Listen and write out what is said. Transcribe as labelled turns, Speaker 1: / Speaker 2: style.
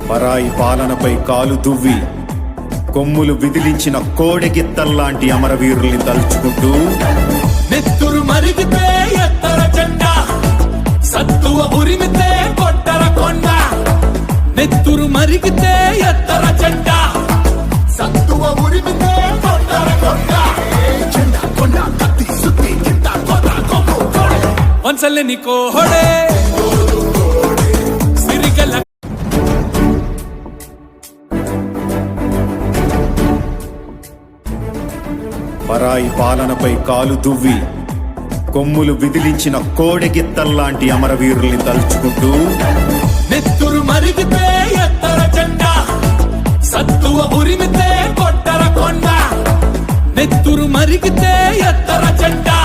Speaker 1: పరాయి పాలనపై కాలు దువ్వి కొమ్ములు విదిలించిన కోడెగిత్తల్లాంటి అమరవీరుల్ని తలుచుకుంటూ
Speaker 2: నెత్తురు మరిగితే ఎత్తర జెండా, సత్తువ ఉరిమితే కొట్టర కొండ. నెత్తురు మరిగితే ఎత్తర జెండా, సత్తువ ఉరిమితే కొట్టర కొండ. జెండా కొండ కత్తి సుత్తి కింద కొత్త కొమ్ము కోడే వంచలేని కోహడే సిరిగల.
Speaker 1: పరాయి పాలనపై కాలు దువ్వి కొమ్ములు విదిలించిన కోడెగిత్తల్లాంటి అమరవీరుల్ని తలుచుకుంటూ
Speaker 2: నెత్తురు మరిగితే ఎత్తర జెండా, సత్తువ ఉరిమితే కొట్టర కొండ. నెత్తురు మరిగితే ఎత్తర జెండా,